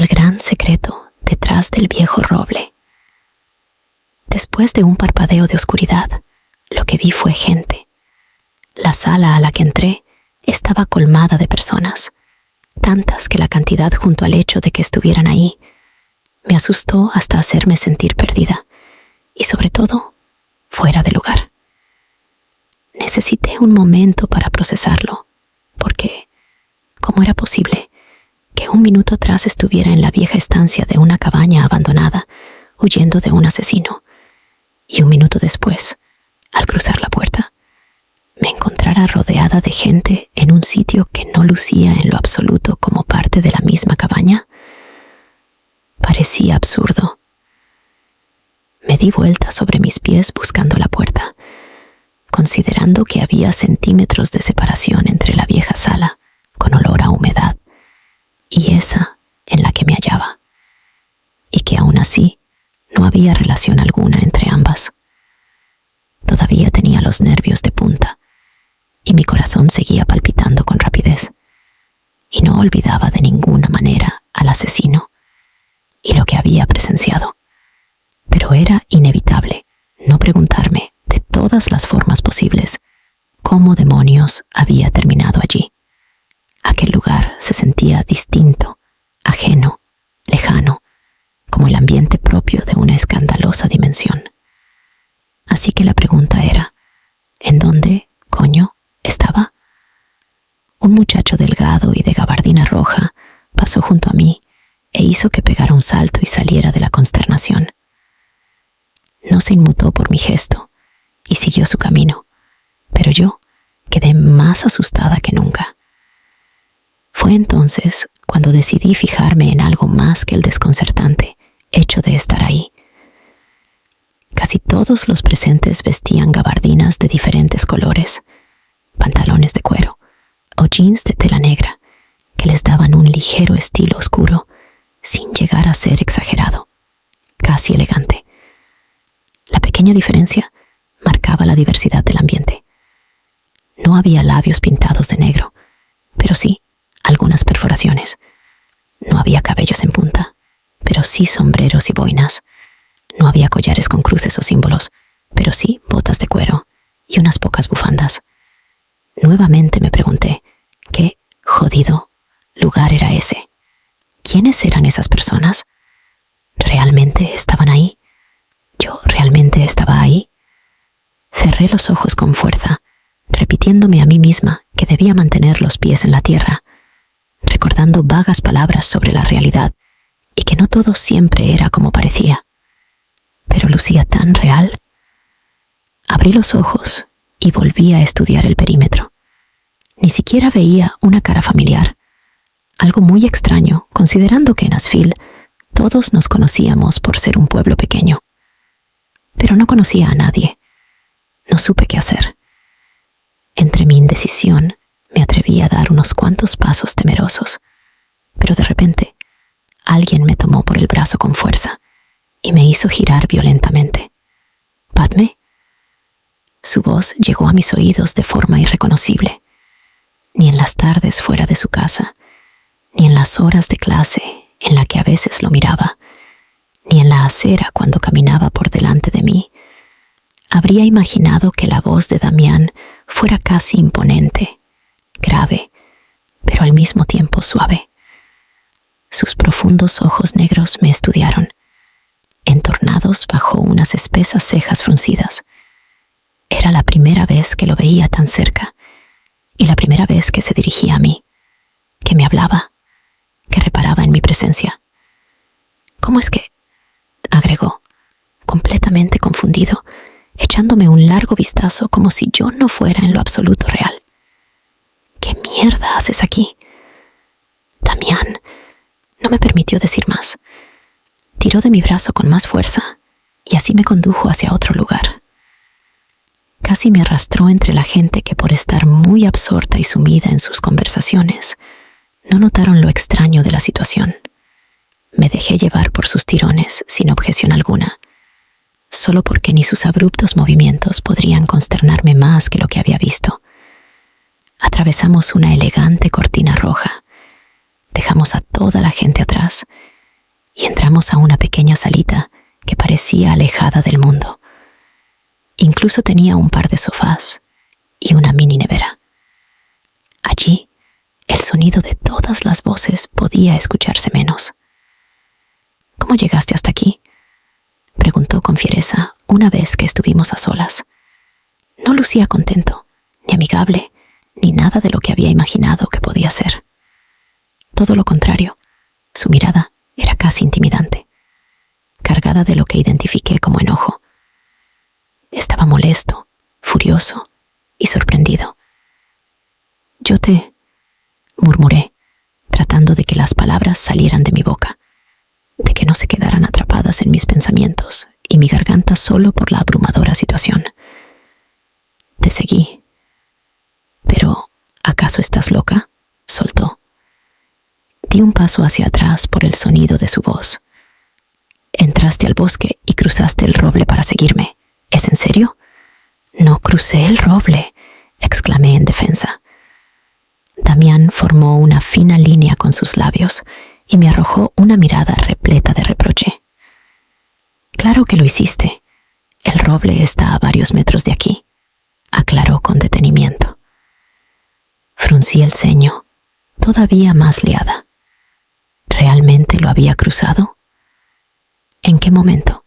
el gran secreto detrás del viejo roble. Después de un parpadeo de oscuridad, lo que vi fue gente. La sala a la que entré estaba colmada de personas, tantas que la cantidad junto al hecho de que estuvieran ahí me asustó hasta hacerme sentir perdida y, sobre todo, fuera de lugar. Necesité un momento para procesarlo, porque ¿cómo era posible que un minuto atrás estuviera en la vieja estancia de una cabaña abandonada, huyendo de un asesino, y un minuto después, al cruzar la puerta, me encontrara rodeada de gente en un sitio que no lucía en lo absoluto como parte de la misma cabaña? Parecía absurdo. Me di vuelta sobre mis pies buscando la puerta, considerando que había centímetros de separación entre la vieja sala, con olor a humedad, y esa en la que me hallaba, y que aún así no había relación alguna entre ambas. Todavía tenía los nervios de punta, y mi corazón seguía palpitando con rapidez, y no olvidaba de ninguna manera al asesino y lo que había presenciado. Pero era inevitable no preguntarme de todas las formas posibles cómo demonios había terminado allí. Aquel lugar se sentía distinto, ajeno, lejano, como el ambiente propio de una escandalosa dimensión. Así que la pregunta era, ¿en dónde, coño, estaba? Un muchacho delgado y de gabardina roja pasó junto a mí e hizo que pegara un salto y saliera de la consternación. No se inmutó por mi gesto y siguió su camino, pero yo quedé más asustada que nunca. Fue entonces cuando decidí fijarme en algo más que el desconcertante hecho de estar ahí. Casi todos los presentes vestían gabardinas de diferentes colores, pantalones de cuero o jeans de tela negra que les daban un ligero estilo oscuro sin llegar a ser exagerado, casi elegante. La pequeña diferencia marcaba la diversidad del ambiente. No había labios pintados de negro, pero sí algunas perforaciones. No había cabellos en punta, pero sí sombreros y boinas. No había collares con cruces o símbolos, pero sí botas de cuero y unas pocas bufandas. Nuevamente me pregunté, ¿qué jodido lugar era ese? ¿Quiénes eran esas personas? ¿Realmente estaban ahí? ¿Yo realmente estaba ahí? Cerré los ojos con fuerza, repitiéndome a mí misma que debía mantener los pies en la tierra, recordando vagas palabras sobre la realidad y que no todo siempre era como parecía. Pero lucía tan real. Abrí los ojos y volví a estudiar el perímetro. Ni siquiera veía una cara familiar, algo muy extraño considerando que en Asheville todos nos conocíamos por ser un pueblo pequeño. Pero no conocía a nadie. No supe qué hacer. Entre mi indecisión, me atreví a dar unos cuantos pasos temerosos, pero de repente, alguien me tomó por el brazo con fuerza y me hizo girar violentamente. ¿Padme? Su voz llegó a mis oídos de forma irreconocible. Ni en las tardes fuera de su casa, ni en las horas de clase en la que a veces lo miraba, ni en la acera cuando caminaba por delante de mí, habría imaginado que la voz de Damián fuera casi imponente, grave, pero al mismo tiempo suave. Sus profundos ojos negros me estudiaron, entornados bajo unas espesas cejas fruncidas. Era la primera vez que lo veía tan cerca, y la primera vez que se dirigía a mí, que me hablaba, que reparaba en mi presencia. ¿Cómo es que? Agregó, completamente confundido, echándome un largo vistazo como si yo no fuera en lo absoluto real. ¿Qué mierda haces aquí? Damián no me permitió decir más. Tiró de mi brazo con más fuerza y así me condujo hacia otro lugar. Casi me arrastró entre la gente que, por estar muy absorta y sumida en sus conversaciones, no notaron lo extraño de la situación. Me dejé llevar por sus tirones sin objeción alguna, solo porque ni sus abruptos movimientos podrían consternarme más que lo que había visto. Atravesamos una elegante cortina roja, dejamos a toda la gente atrás y entramos a una pequeña salita que parecía alejada del mundo. Incluso tenía un par de sofás y una mini nevera. Allí, el sonido de todas las voces podía escucharse menos. ¿Cómo llegaste hasta aquí?, preguntó con fiereza una vez que estuvimos a solas. No lucía contento, ni amigable, ni nada de lo que había imaginado que podía ser. Todo lo contrario, su mirada era casi intimidante, cargada de lo que identifiqué como enojo. Estaba molesto, furioso y sorprendido. Yo te... murmuré, tratando de que las palabras salieran de mi boca, de que no se quedaran atrapadas en mis pensamientos y mi garganta solo por la abrumadora situación. Te seguí. Pero, ¿acaso estás loca?, soltó. Di un paso hacia atrás por el sonido de su voz. Entraste al bosque y cruzaste el roble para seguirme. ¿Es en serio? No crucé el roble, exclamé en defensa. Damián formó una fina línea con sus labios y me arrojó una mirada repleta de reproche. Claro que lo hiciste. El roble está a varios metros de aquí, aclaró con detenimiento. Fruncí el ceño, todavía más liada. ¿Realmente lo había cruzado? ¿En qué momento?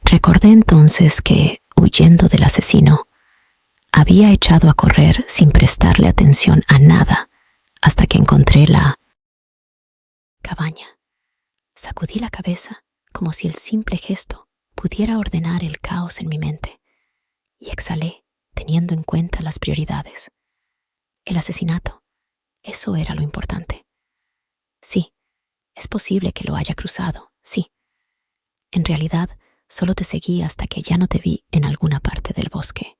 Recordé entonces que, huyendo del asesino, había echado a correr sin prestarle atención a nada hasta que encontré la cabaña. Sacudí la cabeza como si el simple gesto pudiera ordenar el caos en mi mente y exhalé teniendo en cuenta las prioridades. El asesinato, eso era lo importante. Sí, es posible que lo haya cruzado, sí. En realidad, solo te seguí hasta que ya no te vi en alguna parte del bosque.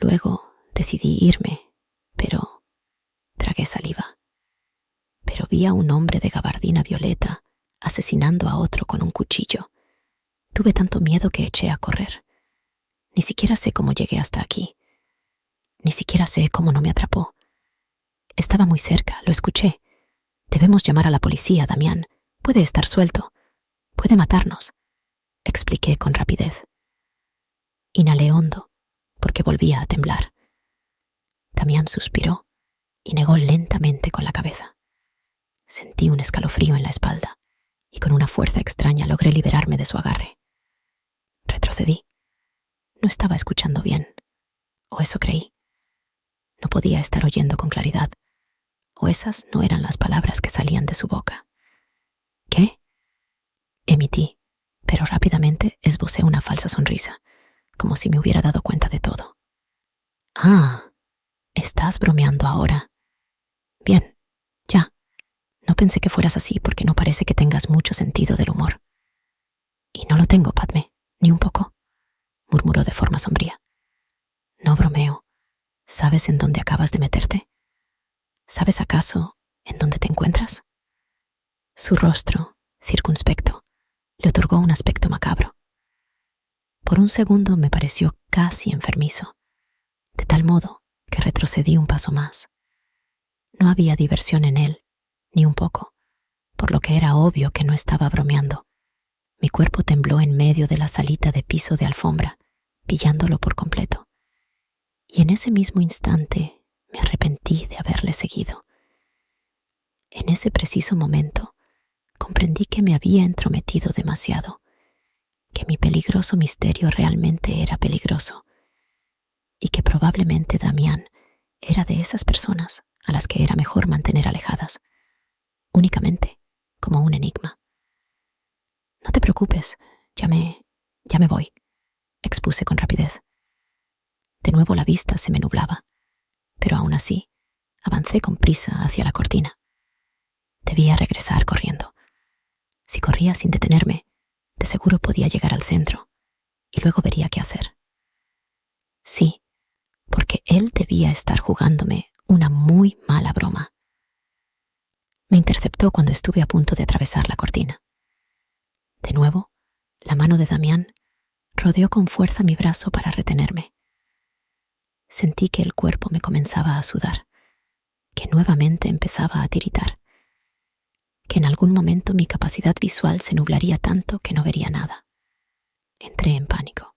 Luego decidí irme, pero tragué saliva. Pero vi a un hombre de gabardina violeta asesinando a otro con un cuchillo. Tuve tanto miedo que eché a correr. Ni siquiera sé cómo llegué hasta aquí. Ni siquiera sé cómo no me atrapó. Estaba muy cerca, lo escuché. Debemos llamar a la policía, Damián. Puede estar suelto. Puede matarnos, expliqué con rapidez. Inhalé hondo, porque volvía a temblar. Damián suspiró y negó lentamente con la cabeza. Sentí un escalofrío en la espalda y con una fuerza extraña logré liberarme de su agarre. Retrocedí. No estaba escuchando bien, o eso creí. No podía estar oyendo con claridad, o esas no eran las palabras que salían de su boca. ¿Qué?, emití, pero rápidamente esbocé una falsa sonrisa, como si me hubiera dado cuenta de todo. Ah, ¿estás bromeando ahora? Bien, ya. No pensé que fueras así porque no parece que tengas mucho sentido del humor. Y no lo tengo, Padme, ni un poco, murmuró de forma sombría. No bromeo. ¿Sabes en dónde acabas de meterte? ¿Sabes acaso en dónde te encuentras? Su rostro, circunspecto, le otorgó un aspecto macabro. Por un segundo me pareció casi enfermizo, de tal modo que retrocedí un paso más. No había diversión en él, ni un poco, por lo que era obvio que no estaba bromeando. Mi cuerpo tembló en medio de la salita de piso de alfombra, pillándolo por completo. Y en ese mismo instante me arrepentí de haberle seguido. En ese preciso momento comprendí que me había entrometido demasiado, que mi peligroso misterio realmente era peligroso, y que probablemente Damián era de esas personas a las que era mejor mantener alejadas, únicamente como un enigma. No te preocupes, ya me voy, expuse con rapidez. De nuevo la vista se me nublaba, pero aún así avancé con prisa hacia la cortina. Debía regresar corriendo. Si corría sin detenerme, de seguro podía llegar al centro, y luego vería qué hacer. Sí, porque él debía estar jugándome una muy mala broma. Me interceptó cuando estuve a punto de atravesar la cortina. De nuevo, la mano de Damián rodeó con fuerza mi brazo para retenerme. Sentí que el cuerpo me comenzaba a sudar, que nuevamente empezaba a tiritar. que en algún momento mi capacidad visual se nublaría tanto que no vería nada. Entré en pánico.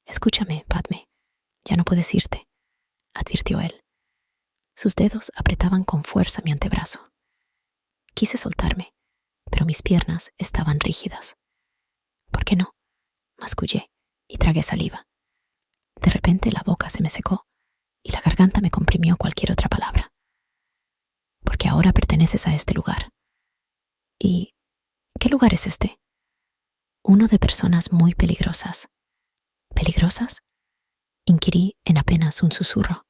«Escúchame, Padme, ya no puedes irte», advirtió él. Sus dedos apretaban con fuerza mi antebrazo. Quise soltarme, pero mis piernas estaban rígidas. «¿Por qué no?», mascullé y tragué saliva. De repente la boca se me secó y la garganta me comprimió cualquier otra palabra. «Porque ahora perteneces a este lugar». «¿Y qué lugar es este?» «Uno de personas muy peligrosas». «¿Peligrosas?», inquirí en apenas un susurro.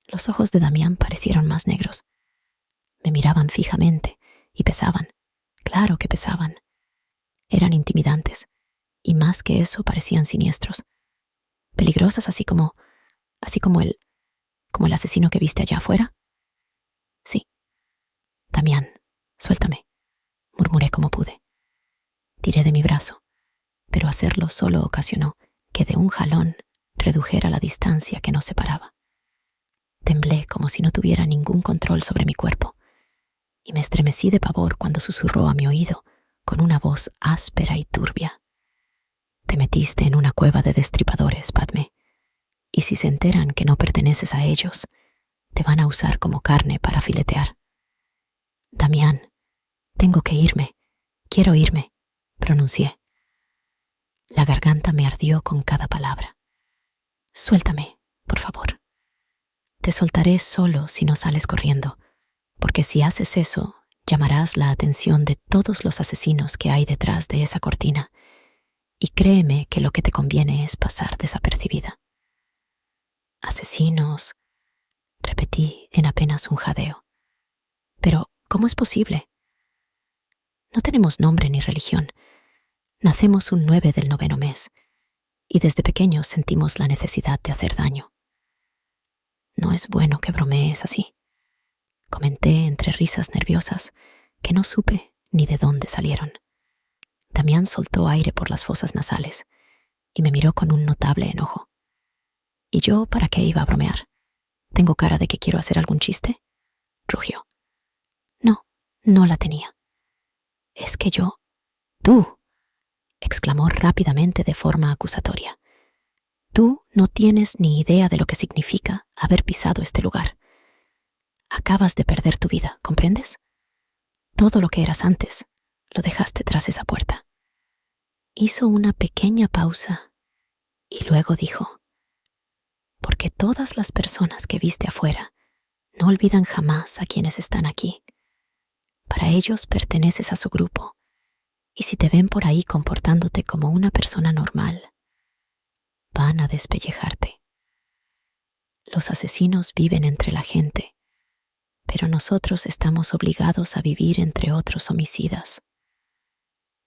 Los ojos de Damián parecieron más negros. Me miraban fijamente y pesaban. Claro que pesaban. Eran intimidantes, y más que eso parecían siniestros. Peligrosas así como el asesino que viste allá afuera. «Sí». «Damián, suéltame», murmuré como pude. Tiré de mi brazo, pero hacerlo solo ocasionó que de un jalón redujera la distancia que nos separaba. Temblé como si no tuviera ningún control sobre mi cuerpo, y me estremecí de pavor cuando susurró a mi oído con una voz áspera y turbia: «Te metiste en una cueva de destripadores, Padme, y si se enteran que no perteneces a ellos, te van a usar como carne para filetear». «Damián, tengo que irme, quiero irme», pronuncié. La garganta me ardió con cada palabra. «Suéltame, por favor». «Te soltaré solo si no sales corriendo, porque si haces eso, llamarás la atención de todos los asesinos que hay detrás de esa cortina, y créeme que lo que te conviene es pasar desapercibida». «Asesinos», repetí en apenas un jadeo. «Pero, ¿cómo es posible? No tenemos nombre ni religión. Nacemos un 9 del 9º mes, y desde pequeños sentimos la necesidad de hacer daño». «No es bueno que bromees así», comenté entre risas nerviosas que no supe ni de dónde salieron. Damián soltó aire por las fosas nasales y me miró con un notable enojo. «¿Y yo para qué iba a bromear? ¿Tengo cara de que quiero hacer algún chiste?», rugió. «No, no la tenía. Es que yo...». «Tú», exclamó rápidamente de forma acusatoria. «Tú no tienes ni idea de lo que significa haber pisado este lugar. Acabas de perder tu vida, ¿comprendes? Todo lo que eras antes lo dejaste tras esa puerta». Hizo una pequeña pausa y luego dijo: «Porque todas las personas que viste afuera no olvidan jamás a quienes están aquí. Para ellos perteneces a su grupo, y si te ven por ahí comportándote como una persona normal, van a despellejarte. Los asesinos viven entre la gente, pero nosotros estamos obligados a vivir entre otros homicidas.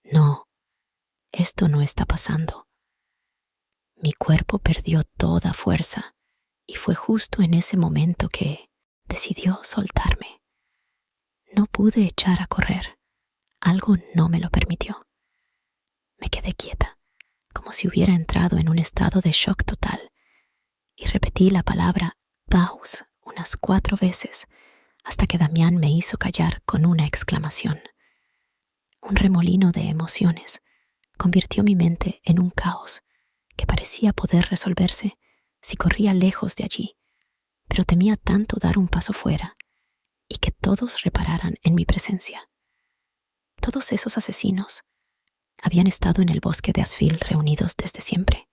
No, esto no está pasando». Mi cuerpo perdió toda fuerza y fue justo en ese momento que decidió soltarme. No pude echar a correr. Algo no me lo permitió. Me quedé quieta, como si hubiera entrado en un estado de shock total, y repetí la palabra «Baus» unas 4 veces hasta que Damián me hizo callar con una exclamación. Un remolino de emociones convirtió mi mente en un caos que parecía poder resolverse si corría lejos de allí, pero temía tanto dar un paso fuera y que todos repararan en mi presencia. Todos esos asesinos habían estado en el bosque de Asfil reunidos desde siempre.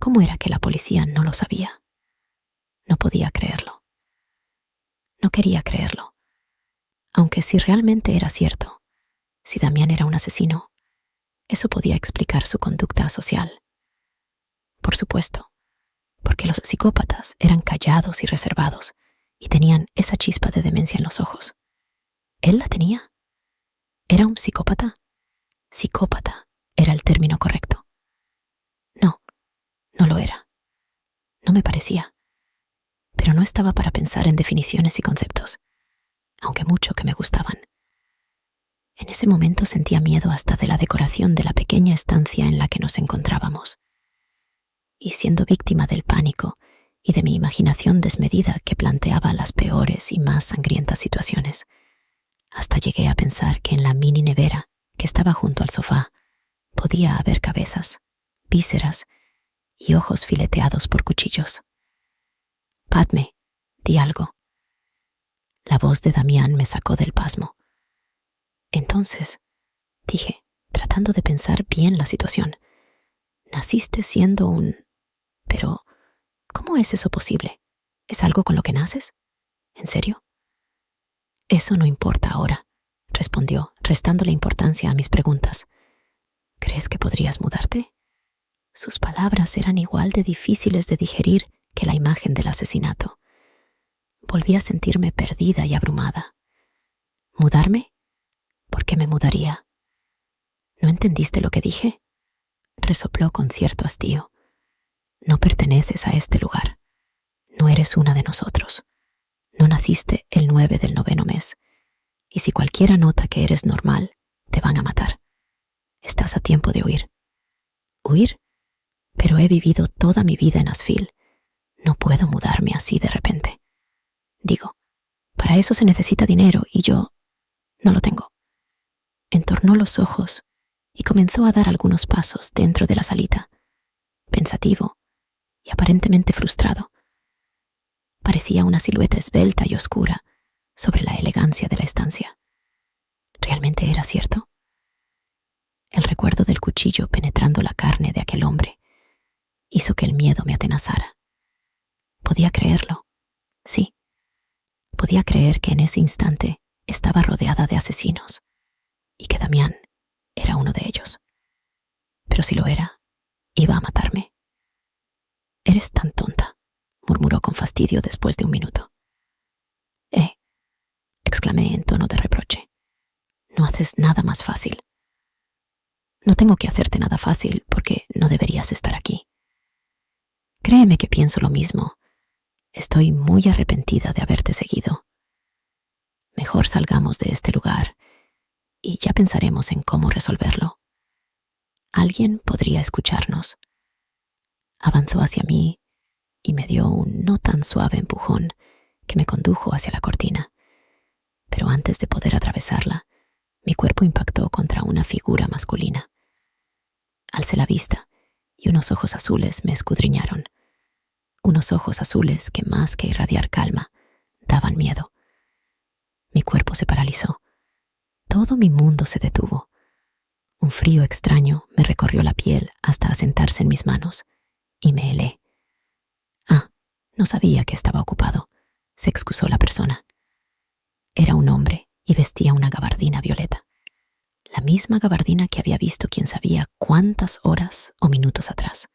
¿Cómo era que la policía no lo sabía? No podía creerlo. No quería creerlo. Aunque si realmente era cierto, si Damián era un asesino, eso podía explicar su conducta social. Por supuesto, porque los psicópatas eran callados y reservados y tenían esa chispa de demencia en los ojos. ¿Él la tenía? ¿Era un psicópata? Psicópata era el término correcto. No, no lo era. No me parecía. Pero no estaba para pensar en definiciones y conceptos, aunque mucho que me gustaban. En ese momento sentía miedo hasta de la decoración de la pequeña estancia en la que nos encontrábamos. Y siendo víctima del pánico y de mi imaginación desmedida que planteaba las peores y más sangrientas situaciones, Hasta llegué a pensar que en la mini nevera que estaba junto al sofá podía haber cabezas, vísceras y ojos fileteados por cuchillos. Padme, di algo. La voz de Damián me sacó del pasmo. Entonces, dije, tratando de pensar bien la situación, naciste siendo un... Pero, ¿cómo es eso posible? ¿Es algo con lo que naces? ¿En serio? Eso no importa ahora, respondió, restándole importancia a mis preguntas. ¿Crees que podrías mudarte? Sus palabras eran igual de difíciles de digerir que la imagen del asesinato. Volví a sentirme perdida y abrumada. ¿Mudarme? ¿Por qué me mudaría? ¿No entendiste lo que dije? Resopló con cierto hastío. No perteneces a este lugar. No eres una de nosotros. No naciste el 9 del 9º mes. Y si cualquiera nota que eres normal, te van a matar. Estás a tiempo de huir. ¿Huir? Pero he vivido toda mi vida en Asfil. No puedo mudarme así de repente. Digo, para eso se necesita dinero y yo no lo tengo. Entornó los ojos y comenzó a dar algunos pasos dentro de la salita, pensativo y aparentemente frustrado. Parecía una silueta esbelta y oscura sobre la elegancia de la estancia. ¿Realmente era cierto? El recuerdo del cuchillo penetrando la carne de aquel hombre hizo que el miedo me atenazara. Podía creerlo, sí. Podía creer que en ese instante estaba rodeada de asesinos y que Damián era uno de ellos. Pero si lo era, iba a matarme. Eres tan tonta, murmuró con fastidio después de un minuto. Exclamé en tono de reproche. No haces nada más fácil. No tengo que hacerte nada fácil porque no deberías estar aquí. Créeme que pienso lo mismo. Estoy muy arrepentida de haberte seguido. Mejor salgamos de este lugar y ya pensaremos en cómo resolverlo. Alguien podría escucharnos. Avanzó hacia mí y me dio un no tan suave empujón que me condujo hacia la cortina. Pero antes de poder atravesarla, mi cuerpo impactó contra una figura masculina. Alcé la vista y unos ojos azules me escudriñaron. Unos ojos azules que más que irradiar calma, daban miedo. Mi cuerpo se paralizó. Todo mi mundo se detuvo. Un frío extraño me recorrió la piel hasta asentarse en mis manos y me helé. No sabía que estaba ocupado, se excusó la persona. Era un hombre y vestía una gabardina violeta. La misma gabardina que había visto quién sabía cuántas horas o minutos atrás.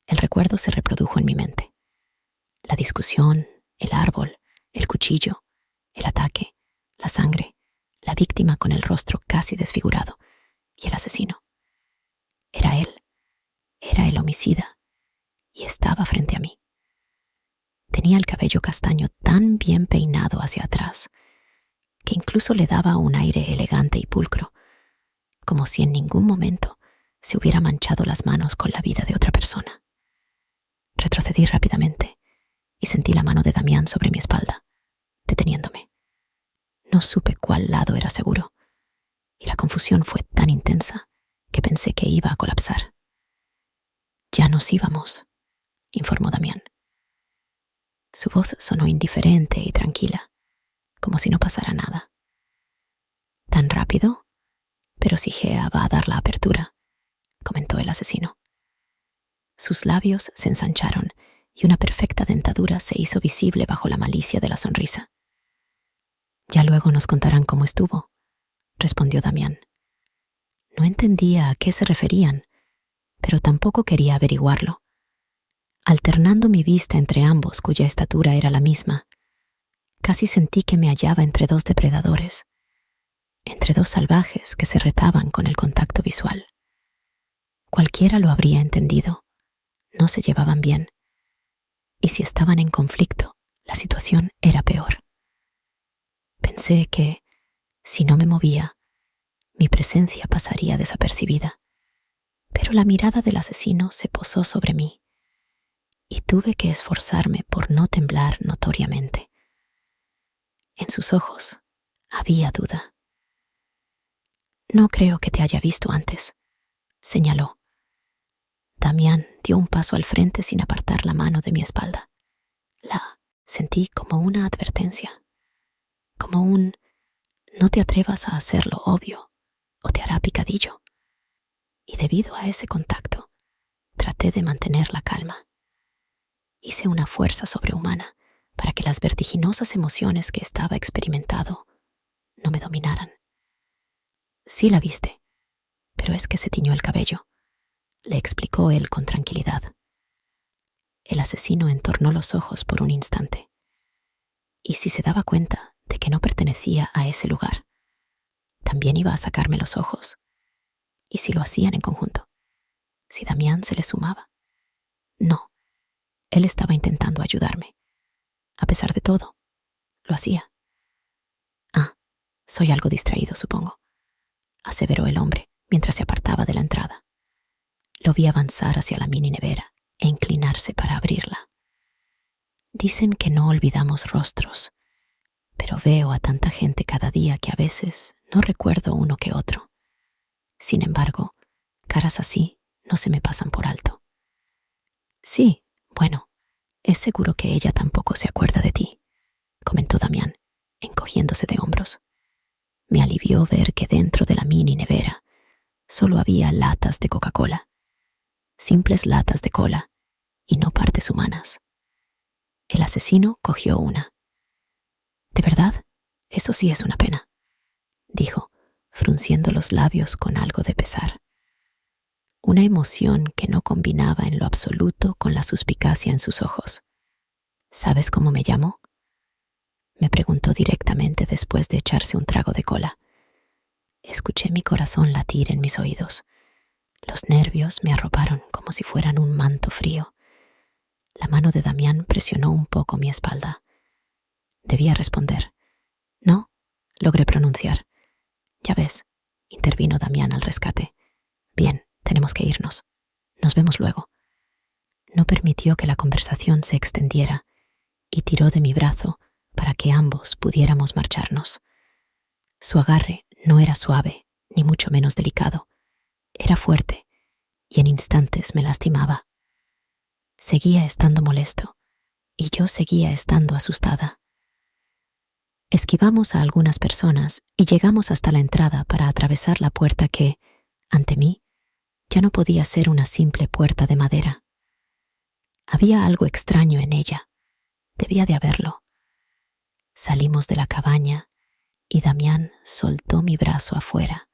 El recuerdo se reprodujo en mi mente. La discusión, el árbol, el cuchillo, el ataque, la sangre, la víctima con el rostro casi desfigurado y el asesino. Era él, era el homicida y estaba frente a mí. Tenía el cabello castaño tan bien peinado hacia atrás que incluso le daba un aire elegante y pulcro, como si en ningún momento se hubiera manchado las manos con la vida de otra persona. Retrocedí rápidamente y sentí la mano de Damián sobre mi espalda, deteniéndome. No supe cuál lado era seguro, y la confusión fue tan intensa que pensé que iba a colapsar. «Ya nos íbamos», informó Damián. Su voz sonó indiferente y tranquila, como si no pasara nada. «¿Tan rápido? Pero si Gea va a dar la apertura», comentó el asesino. Sus labios se ensancharon y una perfecta dentadura se hizo visible bajo la malicia de la sonrisa. «Ya luego nos contarán cómo estuvo», respondió Damián. No entendía a qué se referían, pero tampoco quería averiguarlo. Alternando mi vista entre ambos, cuya estatura era la misma, casi sentí que me hallaba entre dos depredadores, entre dos salvajes que se retaban con el contacto visual. Cualquiera lo habría entendido. No se llevaban bien. Y si estaban en conflicto, la situación era peor. Pensé que, si no me movía, mi presencia pasaría desapercibida. Pero la mirada del asesino se posó sobre mí y tuve que esforzarme por no temblar notoriamente. En sus ojos Había duda. «No creo que te haya visto antes», señaló. Damián dio un paso al frente sin apartar la mano de mi espalda. La sentí como una advertencia, como un «no te atrevas a hacer lo obvio o te hará picadillo». Y debido a ese contacto, traté de mantener la calma. Hice una fuerza sobrehumana para que las vertiginosas emociones que estaba experimentando no me dominaran. «Sí la viste, pero es que se tiñó el cabello», le explicó él con tranquilidad. El asesino entornó los ojos por un instante. ¿Y si se daba cuenta de que no pertenecía a ese lugar? También iba a sacarme los ojos. ¿Y si lo hacían en conjunto? ¿Si Damián se le sumaba? No, él estaba intentando ayudarme. A pesar de todo, lo hacía. «Ah, soy algo distraído, supongo», aseveró el hombre mientras se apartaba de la entrada. Lo vi avanzar hacia la mini nevera e inclinarse para abrirla. Dicen que no olvidamos rostros, pero veo a tanta gente cada día que a veces no recuerdo uno que otro. Sin embargo, caras así no se me pasan por alto. «Sí, bueno, es seguro que ella tampoco se acuerda de ti», comentó Damián, encogiéndose de hombros. Me alivió ver que dentro de la mini nevera solo había latas de Coca-Cola, simples latas de cola y no partes humanas. El asesino cogió una. «¿De verdad? Eso sí es una pena», dijo, frunciendo los labios con algo de pesar. Una emoción que no combinaba en lo absoluto con la suspicacia en sus ojos. «¿Sabes cómo me llamo?», me preguntó directamente después de echarse un trago de cola. Escuché mi corazón latir en mis oídos. Los nervios me arroparon como si fueran un manto frío. La mano de Damián presionó un poco mi espalda. Debía responder. «No», logré pronunciar. «Ya ves», intervino Damián al rescate. «Bien, tenemos que irnos. Nos vemos luego». No permitió que la conversación se extendiera y tiró de mi brazo para que ambos pudiéramos marcharnos. Su agarre no era suave, ni mucho menos delicado. Era fuerte y en instantes me lastimaba. Seguía estando molesto y yo seguía estando asustada. Esquivamos a algunas personas y llegamos hasta la entrada para atravesar la puerta que, ante mí, ya no podía ser una simple puerta de madera. Había algo extraño en ella. Debía de haberlo. Salimos de la cabaña y Damián soltó mi brazo afuera,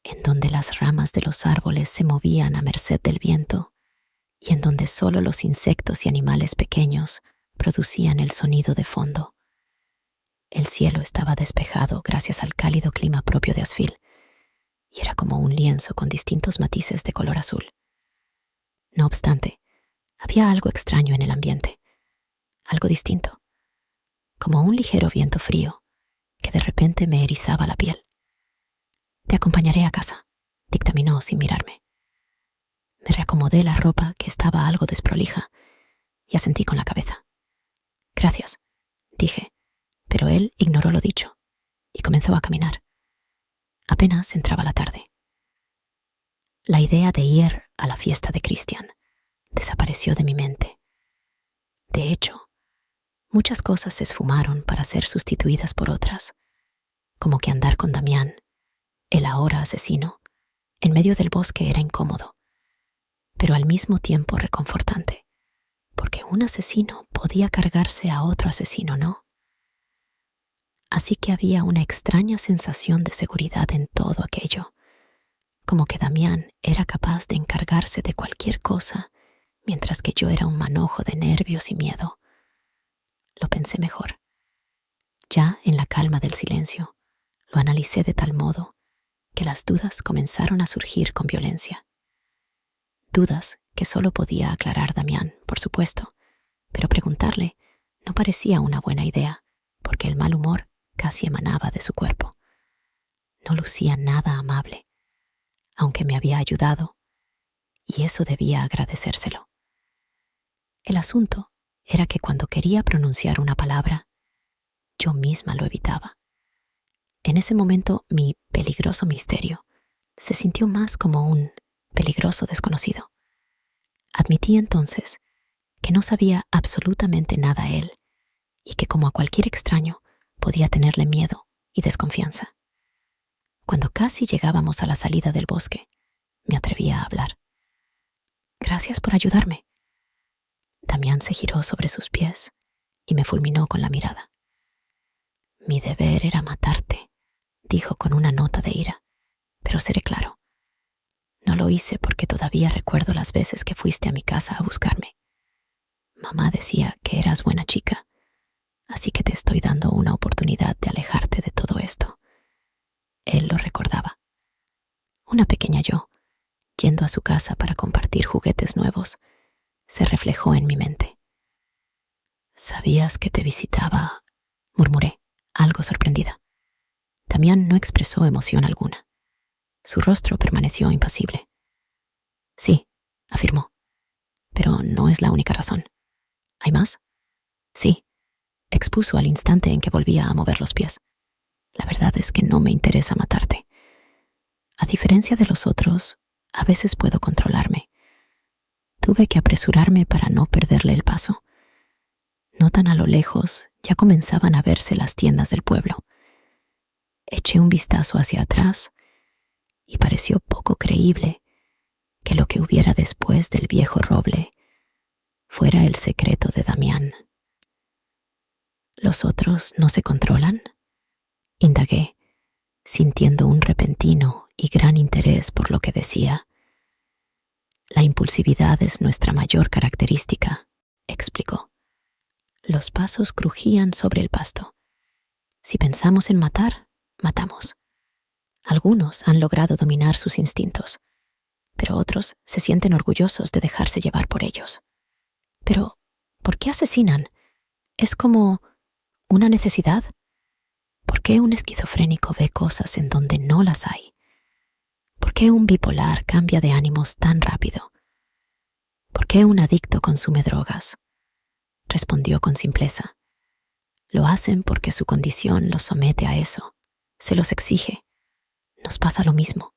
en donde las ramas de los árboles se movían a merced del viento y en donde solo los insectos y animales pequeños producían el sonido de fondo. El cielo estaba despejado gracias al cálido clima propio de Asheville y era como un lienzo con distintos matices de color azul. No obstante, había algo extraño en el ambiente, algo distinto, como un ligero viento frío que de repente me erizaba la piel. «Te acompañaré a casa», dictaminó sin mirarme. Me reacomodé la ropa que estaba algo desprolija y asentí con la cabeza. «Gracias», dije, pero él ignoró lo dicho y comenzó a caminar. Apenas entraba la tarde. La idea de ir a la fiesta de Christian desapareció de mi mente. De hecho, muchas cosas se esfumaron para ser sustituidas por otras, como que andar con Damián, el ahora asesino, en medio del bosque era incómodo, pero al mismo tiempo reconfortante, porque un asesino podía cargarse a otro asesino, ¿no? Así que había una extraña sensación de seguridad en todo aquello, como que Damián era capaz de encargarse de cualquier cosa, mientras que yo era un manojo de nervios y miedo. Lo pensé mejor. Ya en la calma del silencio, lo analicé de tal modo que las dudas comenzaron a surgir con violencia. Dudas que solo podía aclarar Damián, por supuesto, pero preguntarle no parecía una buena idea, porque el mal humor casi emanaba de su cuerpo. No lucía nada amable, aunque me había ayudado, y eso debía agradecérselo. El asunto era que cuando quería pronunciar una palabra, yo misma lo evitaba. En ese momento, mi peligroso misterio se sintió más como un peligroso desconocido. Admití entonces que no sabía absolutamente nada a él y que, como a cualquier extraño, podía tenerle miedo y desconfianza. Cuando casi llegábamos a la salida del bosque, me atreví a hablar. «Gracias por ayudarme». Damián se giró sobre sus pies y me fulminó con la mirada. «Mi deber era matarte», dijo con una nota de ira, «pero seré claro. No lo hice porque todavía recuerdo las veces que fuiste a mi casa a buscarme. Mamá decía que eras buena chica, así que te estoy dando una oportunidad de alejarte de todo esto». Él lo recordaba. Una pequeña yo, yendo a su casa para compartir juguetes nuevos, se reflejó en mi mente. «¿Sabías que te visitaba?», murmuré, algo sorprendida. Damián no expresó emoción alguna. Su rostro permaneció impasible. «Sí», afirmó, «pero no es la única razón. ¿Hay más?». «Sí», expuso al instante en que volvía a mover los pies. «La verdad es que no me interesa matarte. A diferencia de los otros, a veces puedo controlarme. Tuve que apresurarme para no perderle el paso. No tan a lo lejos, ya comenzaban a verse las tiendas del pueblo. Eché un vistazo hacia atrás y pareció poco creíble que lo que hubiera después del viejo roble fuera el secreto de Damián. ¿Los otros no se controlan?, indagué, sintiendo un repentino y gran interés por lo que decía. «La impulsividad es nuestra mayor característica», explicó. Los pasos crujían sobre el pasto. Si pensamos en matar, matamos. Algunos han logrado dominar sus instintos, pero otros se sienten orgullosos de dejarse llevar por ellos. Pero, ¿por qué asesinan? ¿Es como una necesidad? ¿Por qué un esquizofrénico ve cosas en donde no las hay? ¿Por qué un bipolar cambia de ánimos tan rápido? ¿Por qué un adicto consume drogas?», respondió con simpleza. «Lo hacen porque su condición los somete a eso, se los exige. Nos pasa lo mismo.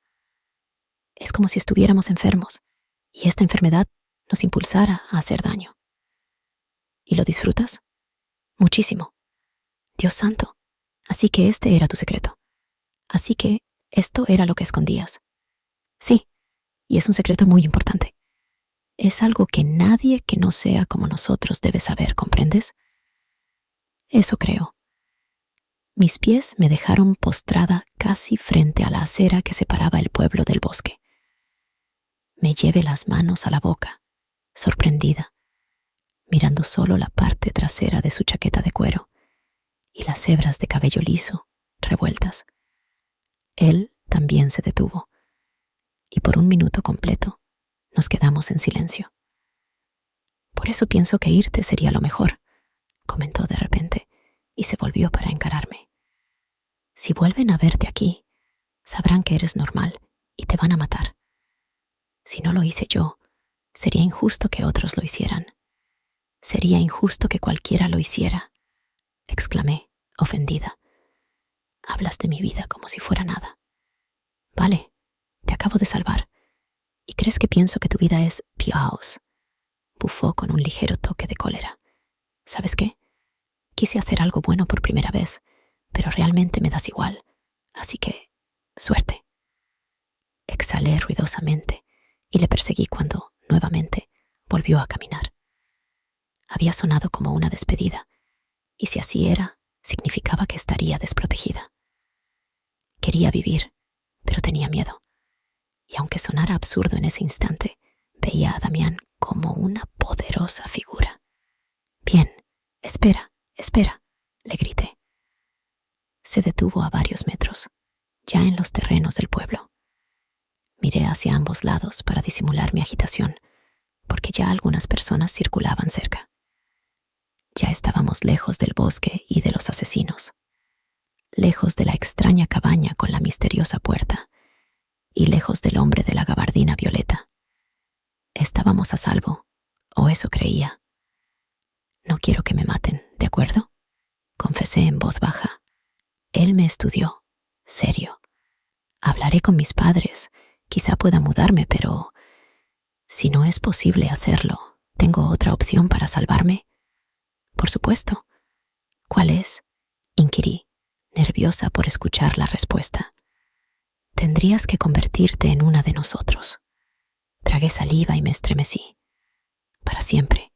Es como si estuviéramos enfermos y esta enfermedad nos impulsara a hacer daño». «¿Y lo disfrutas?». «Muchísimo». «Dios santo, así que este era tu secreto. Así que esto era lo que escondías». «Sí, y es un secreto muy importante. Es algo que nadie que no sea como nosotros debe saber, ¿comprendes?». «Eso creo». Mis pies me dejaron postrada casi frente a la acera que separaba el pueblo del bosque. Me llevé las manos a la boca, sorprendida, mirando solo la parte trasera de su chaqueta de cuero y las hebras de cabello liso, revueltas. Él también se detuvo, y por un minuto completo nos quedamos en silencio. «Por eso pienso que irte sería lo mejor», comentó de repente, y se volvió para encararme. «Si vuelven a verte aquí, sabrán que eres normal y te van a matar. Si no lo hice yo, sería injusto que otros lo hicieran. Sería injusto que cualquiera lo hiciera», exclamé, ofendida. «Hablas de mi vida como si fuera nada. Vale, te acabo de salvar. ¿Y crees que pienso que tu vida es piaos?», bufó con un ligero toque de cólera. «¿Sabes qué? Quise hacer algo bueno por primera vez, pero realmente me das igual. Así que, suerte». Exhalé ruidosamente y le perseguí cuando, nuevamente, volvió a caminar. Había sonado como una despedida, y si así era, significaba que estaría desprotegida. Quería vivir, pero tenía miedo. Y aunque sonara absurdo en ese instante, veía a Damián como una poderosa figura. «Bien, espera, espera», le grité. Se detuvo a varios metros, ya en los terrenos del pueblo. Miré hacia ambos lados para disimular mi agitación, porque ya algunas personas circulaban cerca. Ya estábamos lejos del bosque y de los asesinos, lejos de la extraña cabaña con la misteriosa puerta, y lejos del hombre de la gabardina violeta. Estábamos a salvo, o eso creía. «No quiero que me maten, ¿de acuerdo?», confesé en voz baja. «Él me estudió serio. Hablaré con mis padres. Quizá pueda mudarme, pero si no es posible hacerlo, ¿tengo otra opción para salvarme? Por supuesto. ¿Cuál es? Inquirí, nerviosa por escuchar la respuesta. Tendrías que convertirte en una de nosotros. Tragué saliva y me estremecí. Para siempre.